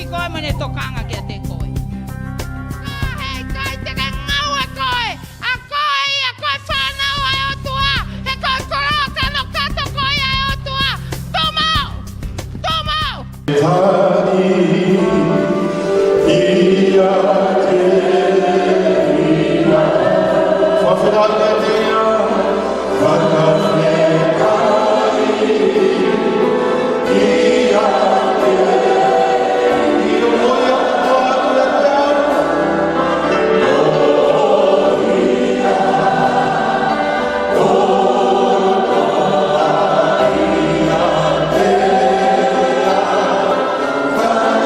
koe mane tokanga kia te koe. Hei koe te ka ngaua koe. A koe ia koe whanau ai o tua. He koe koroa kano kato koe ai o tua. Tomau! Tomau! Tani ia te ia. Whawhiranga te ia. Whakawhekari ia te io moia toa te Thank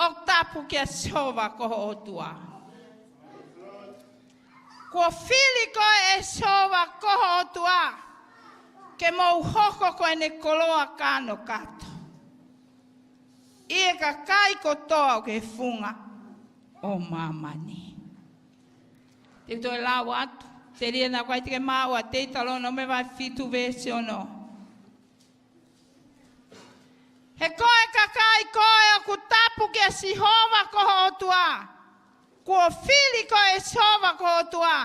o tapu ke sova ko o tua. Ko fili ko e sova ko o tua. Ke mo hoko ko ne koloa kano kato. Ie ka kai ko toa ke funga o mamani. Te toi lau atu. Te ria na kai te maua te talo no me vai fitu vese o no. He koe kakai koe o ku tapu ke si hova ko o tua. Kua fili koe si hova ko o tua.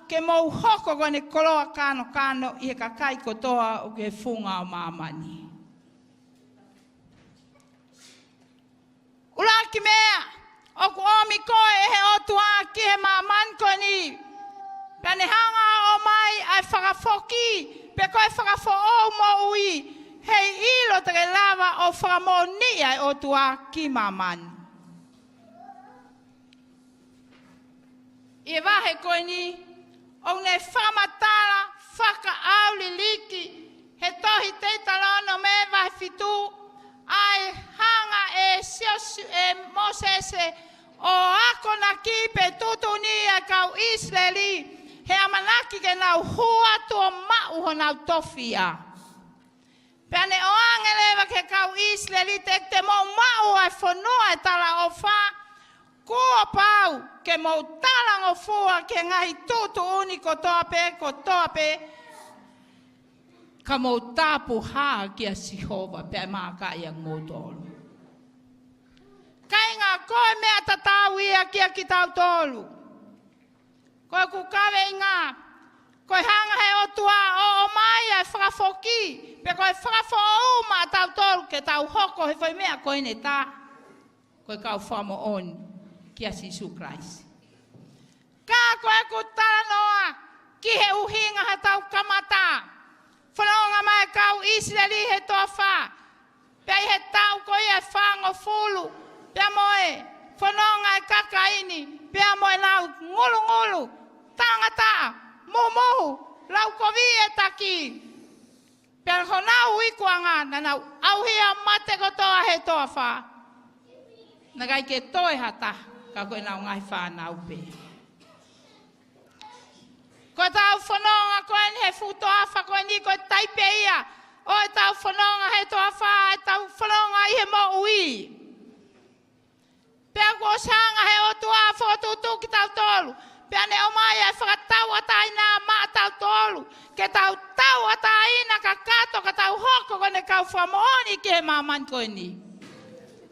Ke mou hoko ko ne koloa kano kano i he kakai ko toa o ke funga o mamani. Ula ki mea, o ku omi koe e he o tua ki he maman ko ni. Pane hanga o mai ai whakafoki, pe koe whakafo o mo ui. Hei ilo te lava o whakamoni ai o tua ki maman. I wahe koe ni, o ne whamatara, whaka auli liki, he tohi te talono me vai fitu, ai hanga e siosu e Mosese, o ako na kipe tutuni a kau Israeli, he amanaki ke nau hua tua mau ho nau tofia. Pane o angelewa ke kau Israeli te mo mau ai whanua e tala o wha, kua pau ke mo talang o fua ke ngahi tutu uni ko toa pe, ka mo tapu haa ki a Sihova pe maa ka iang mo tolu. Kai ngā koe mea tatau ia ki a ki tau tolu. Koe ku kawe i ngā, koe hanga he o tua o mai ai whakafoki, pe koe whakafo o ma tau tolu ke tau hoko he whai mea koe ne tā. Koe kau whamo on ki a Sisu Christ. Ka koe ku taranoa ki he uhinga he tau kamata. Whanonga mai kau Israeli he toa wha. Pei he tau koe e whango fulu. Pea moe, whanonga e kakaini. Pea moe nau ngulu, tangata, momohu, lau kovi e taki. Pea ho nau ikuanga na nau auhia mate ko toa he toa wha. Nagai ke toe hata, ka koe nau ngai whanau pe. Ko tau whanonga koe ni he futoafa koe ni koe taipe ia. O e tau whanonga he toafa, e tau whanonga i he mo ui. Pea kua sanga he o tuafa o tutu ki tau tolu. Pea ne o mai e whakatau atai nā maa tau tolu. Ke tau tau atai ina ka kato ka tau hoko kone kau whamooni ki he maman koe ni.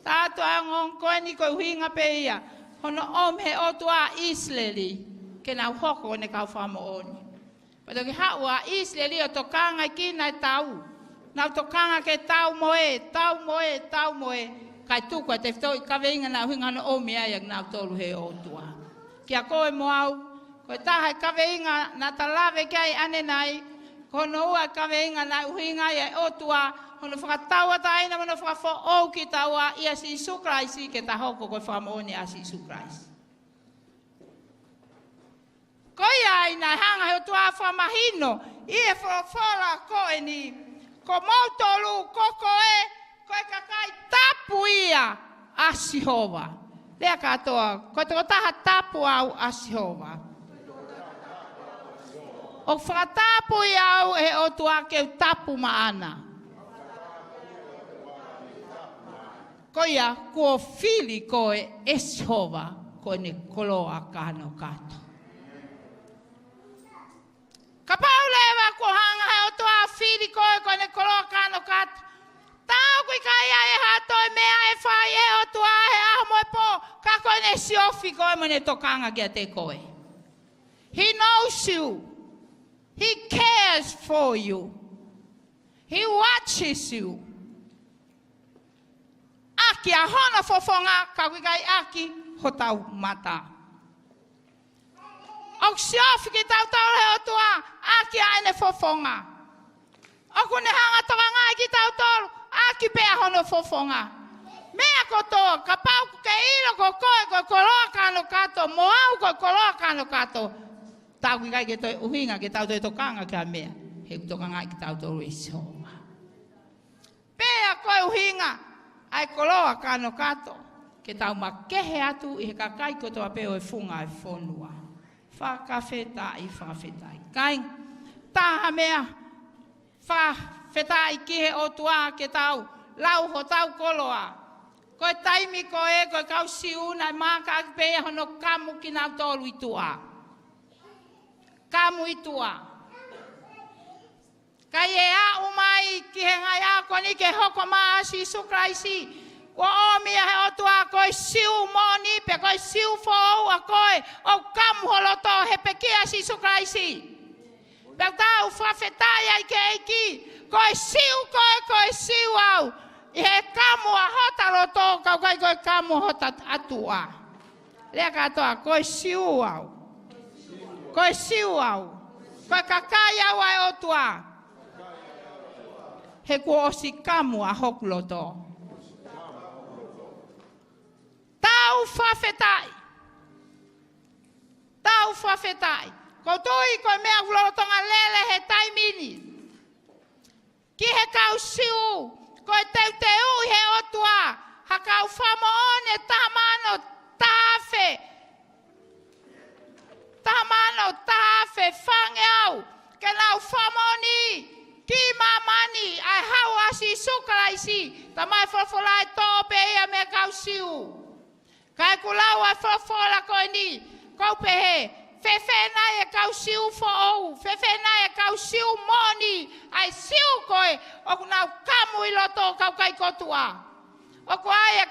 Tātu angon koe ni koe huinga pe ia. Hono om he o tua Israeli. Ke nau hoko ne kau whamooni. Pato ki haua Israeli o tokanga ki nai tau. Nau tokanga ke tau moe. Kai tukua te whitoi kaweinga nau hinga no omi ai ak nau tolu he o tua. Kia koe mo au, koe tahai kaweinga na talawe kai ane nai. Kono ua kaweinga nau hinga ai o tua. Hono whakataua ta aina mono whakafo o ki taua i a Sisu Christ ke ta hoko koe whamooni a Sisu Christ. Koi ai nai hanga he o tua whamahino, i e whora koe ni, ko mautolu koko e, koe kakai tapu ia a Sihova. Lea katoa, koe toko taha tapu au a Sihova. O whakatapu ia au e o tua ke tapu maana. Koia, kua fili koe e Sihova, koe ne koloa kano kato. Ka paulewa ko hanga he o toa whiri koe ne koloa kano kato. Tau kui kai ai hato e mea e whai e o toa he aho moe po. Ka koe ne siofi koe mo ne tokanga kia te koe. He knows you. He cares for you. He watches you. Aki a hona fofonga ka kui kai aki ho tau mata. O siofi ki tau he o tua, aki aene fofonga. O kune hanga toka ngai ki tau tolu, aki pea hono fofonga. Mea kotoa, ka pau ke ilo ko koe koloa kano kato, moau ko koloa kano kato. Tau ki kai ke toi uhinga ke tau toi tokanga kia mea. He toka ngai ki tau tolu isonga. Pea koe uhinga, ai koloa kano kato. ke tau makehe atu i he kakai kotoa peo e funga e whonua. Whakawhetai, whakawhetai. Kai, taha mea, whakawhetai ki he o tua ke tau, lau ho tau koloa. Koe taimi koe, koe kau siuna, maka akpea hono kamu ki nau tolu itua. Kamu itua. Kai e a umai ki he ngai a koni ke hoko maa si sukraisi. Wa omia he o tua koe siu moni pe koe siu fōu a koe o kamu holoto he pekia si sukraisi. Pe tau whawhetai ai ke eiki. Koe siu au. I he kamu a hota roto, kau kai koe kamu hota atua. Lea katoa, koe siu au. Koe siu au. Koe kakai au ai o tua. He kua osi kamu a hoku loto. Tau whawhetai. Tau whawhetai. Ko tui koe mea kulotonga lele he taimini. Ki he kau siu. Koe te ui he otua, hakau whamo one tamano tafe. Tamano tafe whange au, ke nau whamo ni, ki mamani, ai hau asi sukaraisi, tamai whawholai tōpe ia me kau siu. Kai kulau ai whawhola koe ni, kaupe he, whewhenai e kau siu who'ou, whewhenai e kau siu moni, ai siu koe, o kunau kamu i loto kau kai kotua. O kuai e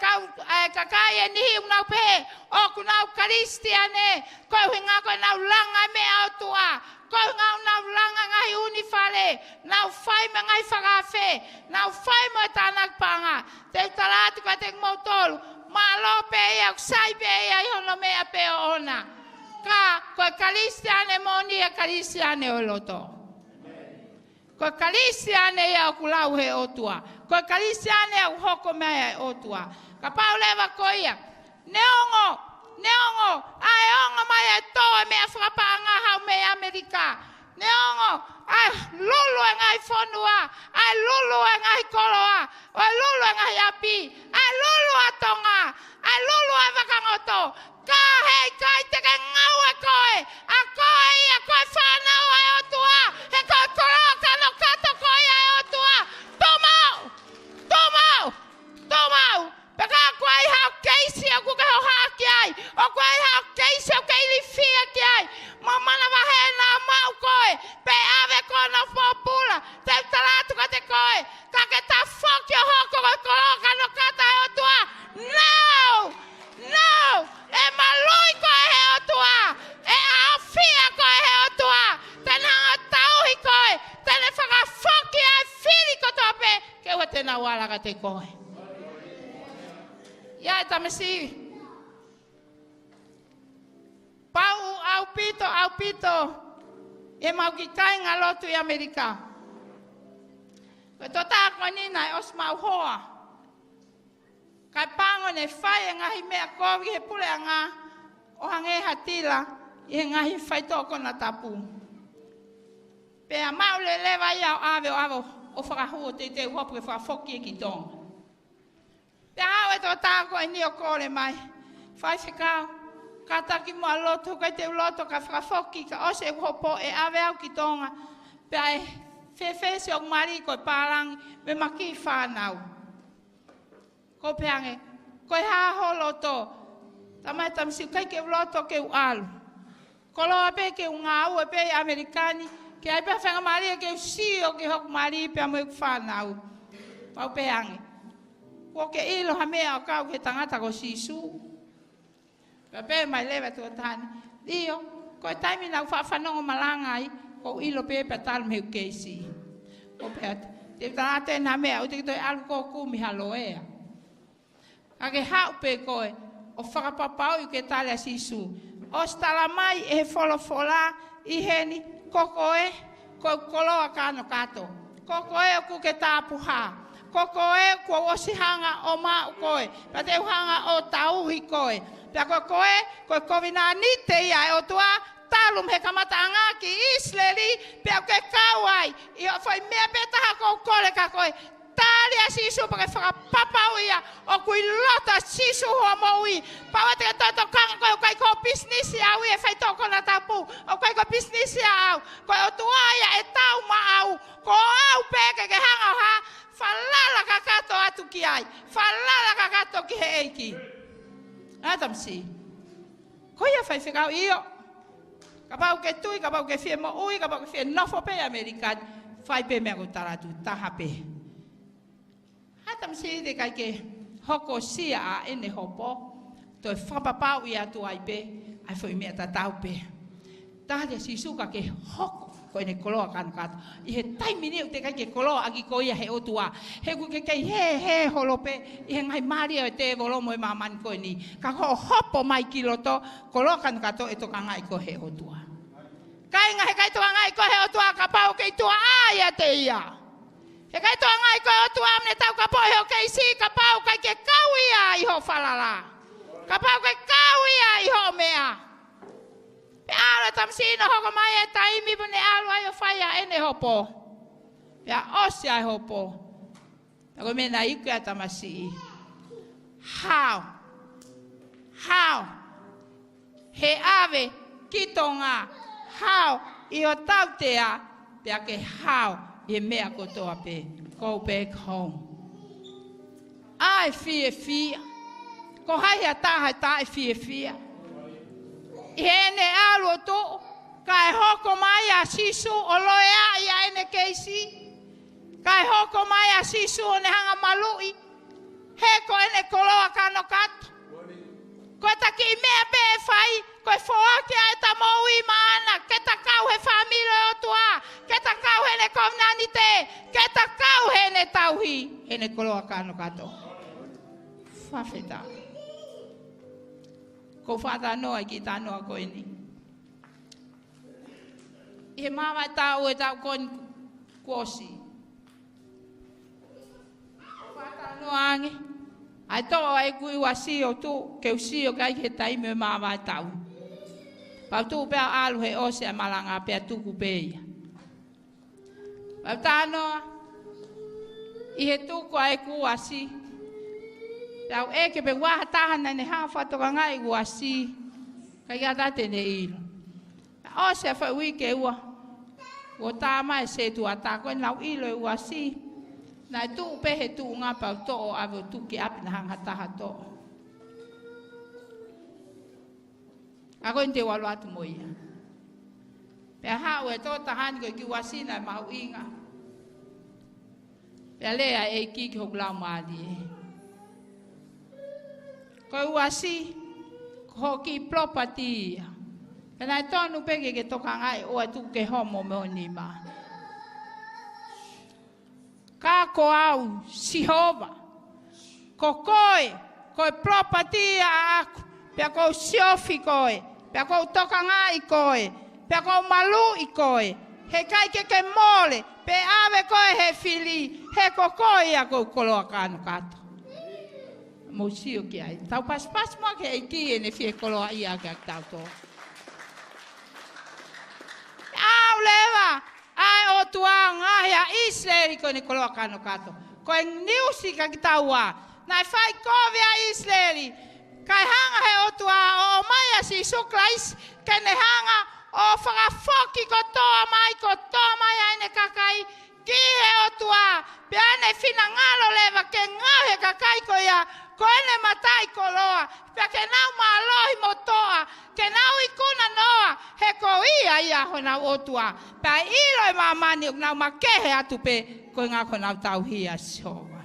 kakai e nihi unau pehe, o kunau karistiane, koe hinga koe nau langa me autua, koe hinga nau langa ngahi unifale, nau whai me ngai whakafe, nau whai mo e tānak panga, te utalatu ka te ngmautolu, ma lope ia, kusaipe ia, ihono mea peo ona. Ka koe karistiane moni e karistiane o loto. Koe karistiane ia o kulau he otua. Koe karistiane au hoko mea e otua. Ka pau lewa koe ia. Neongo, ai ongo mai e toa mea whakapanga hau me Amerika. Neongo, ai lulu e ngai whonua, ai lulu e ngai koloa, ai lulu e ngai api, ai lulu atonga, ai lulu e wakangoto. Ka hei kai te ke ngau e koe, a koe ia koe whanau ai o tua, he koe koroka no kato koe ai o tua. Tomau, peka koe i hao keisi au kuke ho haki ai, o koe i hao keisi au keili fia ki ai, mamana wahena mau koe, pe ave koe no whopula, te utalatu ka te koe, ka ke ta whoki o hoko koe koroka no kata ai o tua. No! E malui koe he o tua, e awhia koe he o tua, tena o tauhi koe, tena whakawhoki ai whiri ko tope, ke ua tena wala ka te koe. Ia e tamasi, pau au pito, e mau ki kai ngā lotu i Amerika. Koe tō tā koe nina e os mau hoa. Kai pango ne whai e ngahi mea kovi he pule a ngā o hange hatila i he ngahi whai tōko na tapu. Pea mau le lewa ia o ave o whakahua te uhopu e whakafoki e ki tonga. Pea hau e tō tāko e ni o kore mai. Whai whikau, ka taki mua loto, kai te uloto ka whakafoki ka ose e uhopo e ave au ki tonga. Pea e whewhese o mari koe pārangi me maki whanau. Ko peange, koe haho loto, tamai tamisiu kai ke loto ke u alu. Ko loa pe ke u ngau e pe Amerikani, ke ai pe whenga maria ke u sio ke hoku mari pe amu e ku whanau. Pau peange, ko ke ilo ha mea o kau ke tangata ko sisu. Pe mai lewa tua tani, dio, koe taimi nau whawhanongo malangai, ko ilo pe pe talu me u keisi. Ko peate, te tangata e na mea, ute ki toi alu ko kumi haloea. Ake hau pe koe, o whakapapau i ke tale a sisu. O stala mai e he wholofola i heni, kokoe, koe koloa kano kato. Kokoe o kuke tāpuha. Kokoe kua osihanga o mau koe. Pa te uhanga o tauhi koe. Pea kokoe, koe kovina nite ia e o tua, talum he kamata anga ki Isleli, pea ke kauai. I o whai mea petaha kou kore ka koe, talia sisu pake whakapapau ia o kui lota sisu hoa mo ui. Pawa te toto kanga koe o kai ko business au e whai toko na tapu. O kai ko business au. Koe o tuaia e tau ma au. Ko au peke ke hanga ha. Whalala kakato atu ki ai. Whalala kakato ki he eiki. Atam si. Koe ia whai whikau iyo. Kapau ke tui, kapau ke whie mo ui, kapau ke whie nofo pe Amerikan. Whai pe mea ko taratu, taha pe. Atam si de kai ke hoko sia a ene hopo. Toi whapapau i atu ai pe. Ai whai mea tatau pe. Taha si suka ke hoko. Ko ene koloa kanukato. I he taimini u te kai ke koloa agi ko ia he otua. He ku ke kei he holope. I he ngai maria e te volomo e mamani ko ni. Ka ho hopo mai kiloto. Koloa kanukato e toka ngai ko he otua. Kai nga he kai toka ngai ko he otua ka pau ke itua aia te ia. He kai toka ngai ko he otua amne tau ka pau he o kei si ka pau kai ke kau ia i ho falala. Ka pau ke kau ia i ho mea. Pe alo tam sino hoko mai e taimi pune alo ai o whaia ene hopo. Pea osi ai hopo. Tako mena iku a tamasi. How? He ave kitonga. How? I o tautea. Pea ke how? I mea kotoa pe. Go back home. Ai fia. Ko hai a taha fia. Hene alo to kai hoko mai a sisu o loea ia ene keisi kai hoko mai a sisu o ne hanga malui he ko ene koloa kano kato ko taki mea pe fai ko foake ai ta moui mana ke ta kau he famile o tua ke ta kau hene komnanite ke ta kau hene tauhi hene koloa kano kato fafeta ko whata noa ki tā noa koe ni. He māma tāu e tau koe kuosi. Whata noa ange. Ai toa e kui wa si o tu, ke usi o kai ke taime e māma tau. Pau tu pēr alu he ose a malanga pēr tuku pēia. Pau tā noa, i he tuku a e kua si. Tau e ke pe waha tahana ne haa whatoka ngai ua si. Kai gata tene ilo. O se whai wike ua. Ua tā mai se tu a tā koe nau ilo e ua si. Nai tu pehe tu ngā pau to'o awe tu ki api na hanga taha to'o. A koe te walu atu moia. Pea hao e tō tahani koe ki ua si nai mau inga. Pea lea e kiki hok lau maadi e. Ko uasi ko ki property. Kana tonu pege ke toka ngai o atu ke homo mo ni ma. Ka ko au Sihova. Ko koe property a aku. Pe ko siofi koe. Pe ko toka ngai koe. Pe ko malu i koe. He kai ke mole. Pe ave koe he fili. He ko koe a ko koloa kanu kato. Mosio ki ai. Tau pas mo ke ai ki ene fie koloa ia ke tau to. Au leva. Ai o tua ngahi a Israeli ko ne koloa kano kato. Ko en niusi ka ki tau a. Nai fai kovi a Israeli. Kai hanga he o tua o mai a si suklais. Ke ne hanga o whakafoki ko toa mai a ene kakai. Ki he o tua. Pea ne fina ngalo leva ke ngahe kakai ko ia. Ko ene matai koloa, pia ke nau maalohi motoa, ke nau ikuna noa, he ko ia ho nau otua. Pia ilo e mamani o nau makehe atu pe, ko ngā ko nau tau hia soa.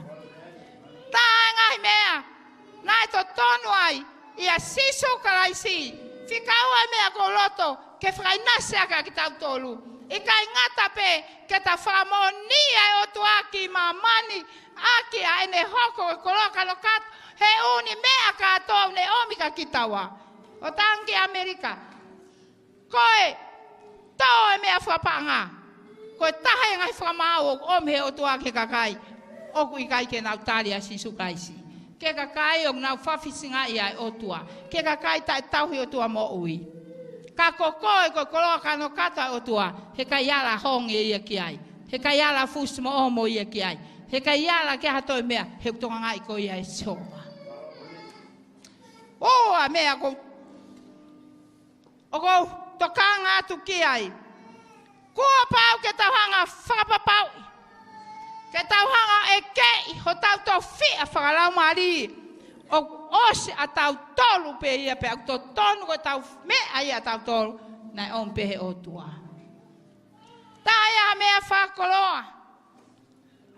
Tā ngai mea, nai to tonu ai, ia sisu karaisi, whikau ai mea ko loto, ke whakainase aka ki tau tolu. Ika ingata pe, ke ta whakamonia e otua ki mamani, aki a ene hoko e koloka lokato, he uni mea katou ne omika kitawa. O tangi Amerika. Koe, tau e mea whapanga. Koe taha e ngai whamau o omhe o tua ke kakai. Oku i kai ke nau talia si sukaisi. Ke kakai o nau whawhisinga i ai o tua. Ke kakai tai tauhi o tua mo ui. Ka kokoe koe koloka no kata o tua. He kai ala hongi ia ki ai. He kai ala fusi mo omo ia ki ai. he ka iala ke hato mea he kutonga ngai ko ia e soa. O a mea ko o ko tokanga atu ki ai. Kua pau ke tauhanga whakapapau. Ke tauhanga e kei ho tau tau fia whakalau mari. O osi a tau tolu pe ia pe au to tonu ko tau mea ia tau tolu. Nai on pe he o tua. Tai a mea whakoloa.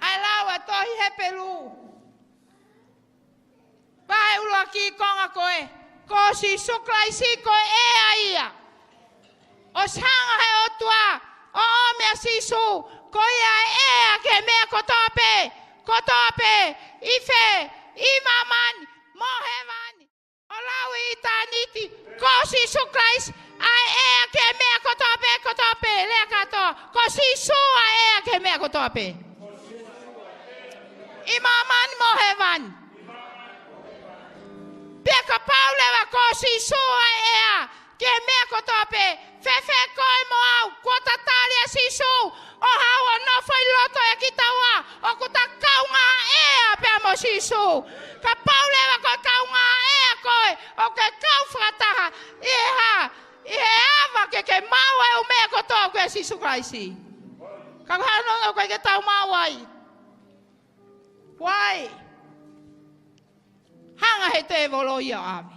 Ai lau a tohi he pelu. Pai ula ki konga koe. Ko si suklai si koe e a ia. O sanga he o tua. O mea sisu. Ko ia e a ke mea kotope. Kotope. Ife. Imaman. Mohevani. O lau i taniti. Ko si suklai si. Ai e a ke mea kotope. Kotope. Lea kato. Ko sisu a e a ke mea kotope. Imaman mohevan. Peka paulewa ko sisu a ea. Ke mea kotope. Fefe koi mo au. Kota talia sisu. O hawa no foi loto e kitawa. O kuta kaunga ea pea mo sisu. Ka paulewa ko kaunga ea koi. O ke kau frataha. Iha. Ihe ava ke maua e o mea kotope sisu kraisi. Ka hano o ke tau mauai. Wai. Hanga he te volo ia ave.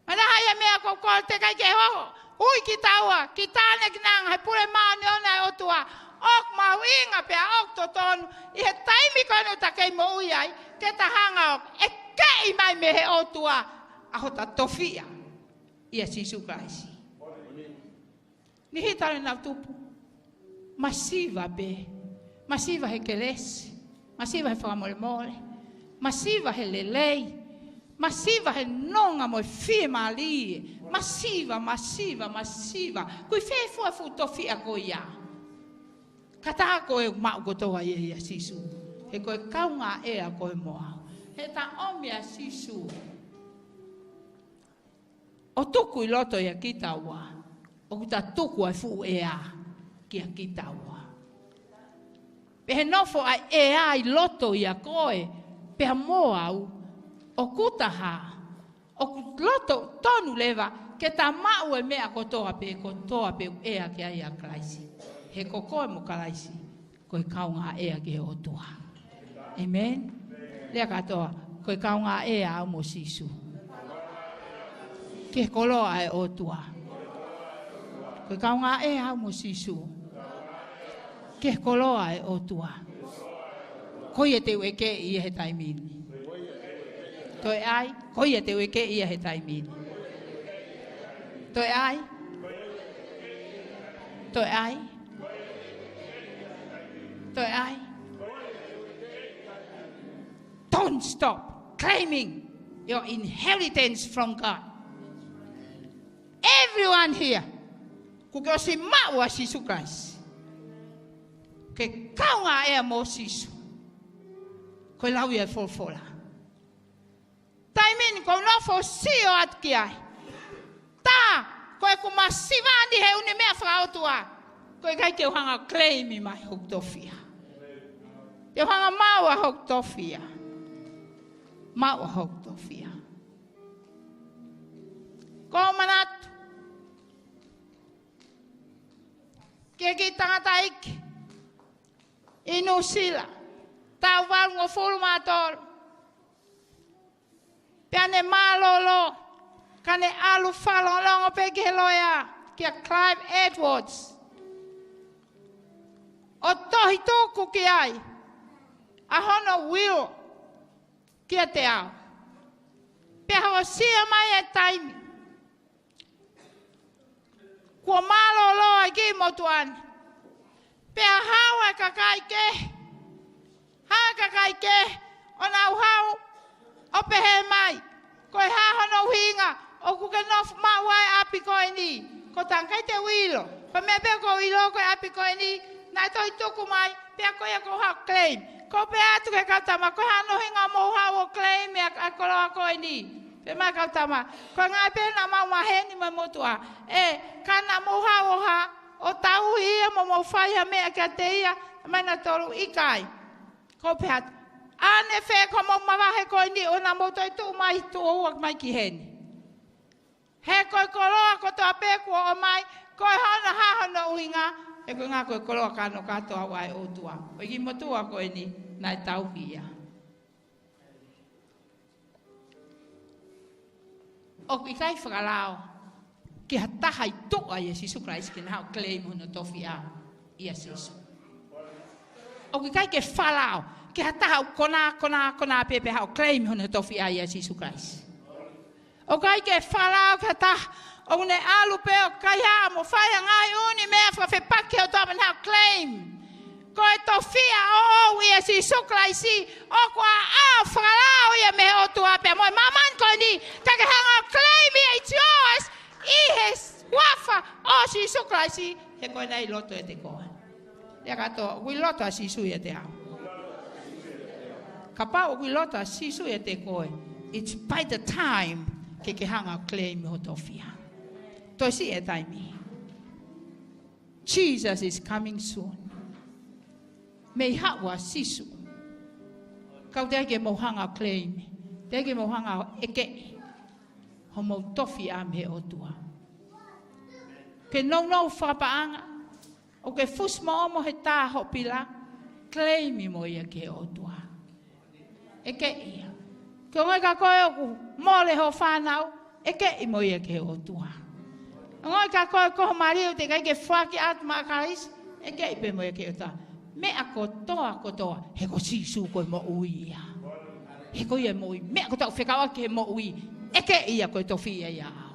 Mana hai mea ko ko te kai ke ho. Ui ki taua, ki tane ki nang he pure maani ona e otua. Ok mau inga pea ok to tonu. I he taimi koinu ta kei mo ui ai. Ke ta hanga ok. E kei mai me he otua. Aho ta tofia. Ia sisu kaisi. Ni hitari nau tupu. Masiva be. Masiva he kelesi. Masiva he whakamole. Masiva he lelei. Masiva he nonga mo fie mali. Masiva. Kui fefua fu tofi a ko ia. Kata ko e mau ko toa ia sisu. He koe kaunga e a koe moa. He ta omia sisu. O tuku i loto ia kitaua. O kuta tuku ai fu e a kia kitaua. He nofo ai e ai loto ia koe. Pea moa au. O kutaha. O loto tonu leva. Ke ta mau e mea kotoa pe ea ke ai a kraisi. He kokoe mo karaisi. Koe kaunga ea ke o tua. Amen. Lea katoa. Koe kaunga ea au mo sisu. Ke koloa e o tua. Koe kaunga ea au mo sisu. Ke koloa e o tua. Koe te weke ia he taimini. Toi ai, koe te weke ia he taimini. Toi ai. Toi ai. Toi ai. Don't stop claiming your inheritance from God. Everyone here. Kuko si maua sisu Christ. Ke kaunga ea mo sisu. Koe lau ia folfola. Taimin ko no fo sio at kiai. Ta koe ku masivani he uni mea whakautua. Koe kai te uhanga claimi mai hok tofia. Te uhanga maua hok tofia. Maua hok tofia. Ko manatu. Ke ki tangata iki. Inu sila. Tau wal ngo fulu matol. Piane malolo. Kane alu falong longo pegi heloya. Kia Clive Edwards. O tohi toku ki ai. Ahono will. Kia te au. Pia hawa sia mai e taimi. Kua malolo ai ki motuani. Pia hawa kakai ke. Hawa kakai ke. O nau hau. O pehe mai. Koe haho no hinga. O kuke nof mawai api koe ni. Ko tangkai te wilo. Pa mea pia ko wilo koe api koe ni. Nai toi tuku mai. Pia koe ko hau claim. Ko pia atu ke kautama. Koe hano hinga mo hau o claim. Ea koloa koe ni. Pia mai kautama. Koe ngai pia na mau maheni mai motua. Kana mo hau o ha. O tau ia mo whai ha mea kia te ia. mana tolu ikai. Ko pehat. Ane fe ko mo mawahe ko ni ona mo to tu mai tu o mai ki hen. He ko koloa ko to ape ko o mai ko hana ha hana uinga e ko nga ko koloa ka no ka to awai o tua. O ki mo tua ko ni nai tau hia. O ikai whakalao. Ki hataha I toa ia Sisu Christ ki nahau claim hono tofi a ia Sisu. O ki kai ke whalao, ki hataha kona pepe hau claim hono tofi a ia Sisu Christ. O kai ke whalao ki hataha, o ne alu pe o kai ha mo whai ngai uni mea whawhepake o toa hau claim. Ko e tofi a o ia Sisu Christ o kua a whalao ia me o tua pe mo maman ko ni, kake hanga claim ia it's yours. Ihes wafa o Sisu Christ he koe nei loto e te koe. Ea kato, ui loto a Sisu e te au. Ka pau ui loto a Sisu e te koe. It's by the time ke hanga claim ho tofia. Toi si e taimi. Jesus is coming soon. Mei hawa Sisu. Kau te ke mo hanga claim. Te ke mo hanga eke. Ho mo tofi a me o tua. Ke no whapaanga, o ke fus mo he tā ho pila, claimi mo ia ke o tua. E ke ia. Ke o ngai ka koe o ku mole ho whanau, e ke i mo ia ke o tua. O ngai ka koe koho mariu te kai ke whaki atu makaris, e ke i pe mo ia ke o tua. Me a kotoa, he ko Sisu koe mo ui ia. He ko ia mo ui, me a kotoa whekawa ke mo ui, eke ia koe tofi ia au.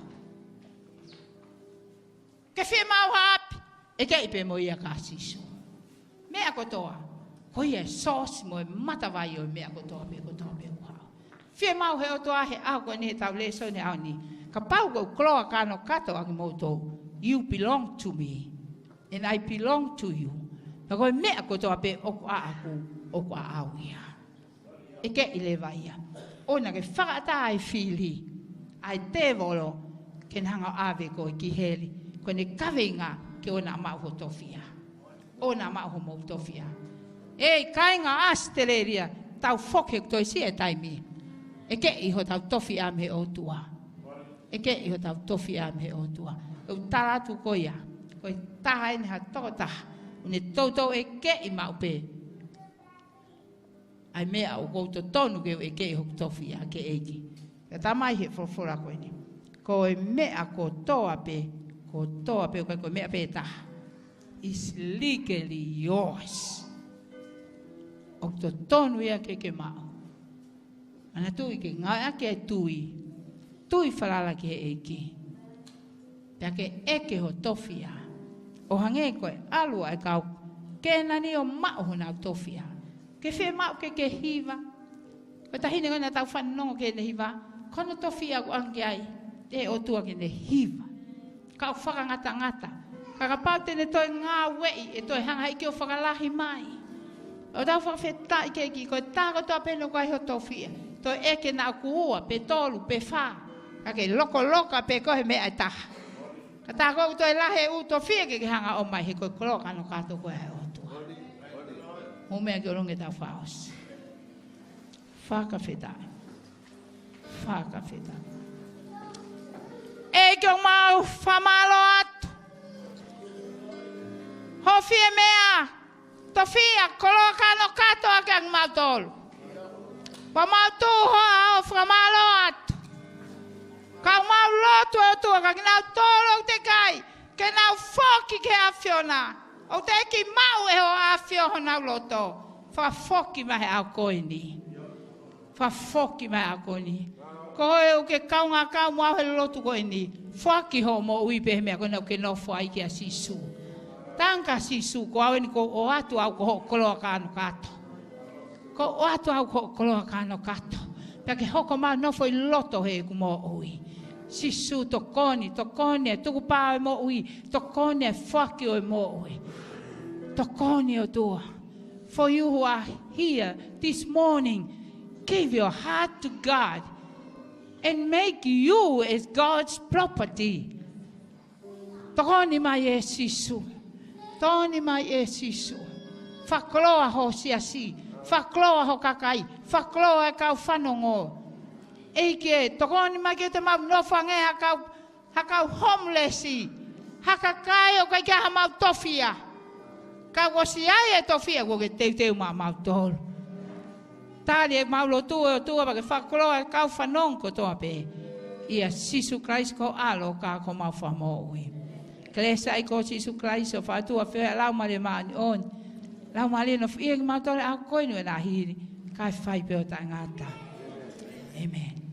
Ke whia mau hapi, eke ipe mo ia ka Sisu. Mea kotoa, ko ia sos mo e matawai o mea kotoa pe uau. Whia mau he otoa he au koe ni he tau leso ne au ni. Ka pau ko kloa kano kato aki moutou. You belong to me, and I belong to you. Na koe mea kotoa pe oku a aku, oku a au ia. Eke ile vai ia. Ona ke whakata ai whili, ai te volo, ke hanga ave ko ki heli, ko ne kawinga ke ona maho tofia. Ona maho mo tofia. E kainga Australia, tau whoke toi si e taimi. E ke iho tau tofia me o tua. E ke iho tau tofia me o tua. O taratu ko ia, ko taha ene ha tota, une toto e ke I maupe. Ai mea o kouto tonu ke e ke iho tofia ke eiki. Ka tamai he fofora koe ni. Ko e mea ko toa pe, o koe mea pe taha. Is legally yours. O to tonu ia ke mao. Ana tui ke ngai ake tui whalala ke eiki. Pea ke eke ho tofia. O hange koe alua e kau. Ke nani o mao hona tofia. Ke whi mao ke hiva. Koe tahine koe na tau whanongo ke ne hiva. Kono tofia ku ange ai. E o tua ke ne hiva. Kau whakangata. Kakapau tene toi ngā wei. E toi hanga ike o whakalahi mai. O tau whakawhetai ke ki. Koe tāko toa peno koe ho tofia. Toi eke na kuua, pe tolu, pe whā. Kake loko pe kohe mea taha. Ka tāko toi lahe u tofia ke hanga o mai. He koe koloka no kato koe he o tua. Mo mea ki oronge tau whaos. Whakawhetai. E ki o mau whamalo atu. Ho fie mea. Tofia, koloka no kato ake ang mau tolu. Pa mau tuhoa o whamalo atu. Ka mau lotu o tua, ka kinau tolo o te kai. Ke nau foki ke awhiona. O te eki mau e ho awhio nau loto. Wha foki mahe au koe ni. Wha foki mahe au koe ni. Koe o ke kaunga kau mau he lotu koe ni. Whaki ho mo ui pehe mea koe nau ke no whai ki a Sisu. Tanka Sisu, ko au ni ko o atu au ko ho koloa kano kato. Ko o atu au ko koloa kano kato. Pea ke hoko mau no foi loto he ku mo ui. Sisu tokoni e tuku pāo e mo ui. Tokoni e whaki o e mo ui. Tokoni o tua. For you who are here this morning, give your heart to God and make you as God's property. Tokoni mai e Sisu. Toni mai e Sisu. Whakloa ho siasi. Whakloa ho kakai. Whakloa e kau whanongo. Eike, tokoni mai ke te mau nofange hakau homelessi. Hakakai o kai kia mau tofia. Ka wasi ai e tofia ko ke teu mau tolu. Tali e mau lo tua pa ke whakloa e kau whanongo toa pe. Ia Sisu Christ ko alo ka ko mau whamoui. Klesa i ko Sisu Christ o whatua whea lau mare maani on. Lau mare no whia ki mau tole a koinu e na hiri. Kai whai peo ta ngata. Amen.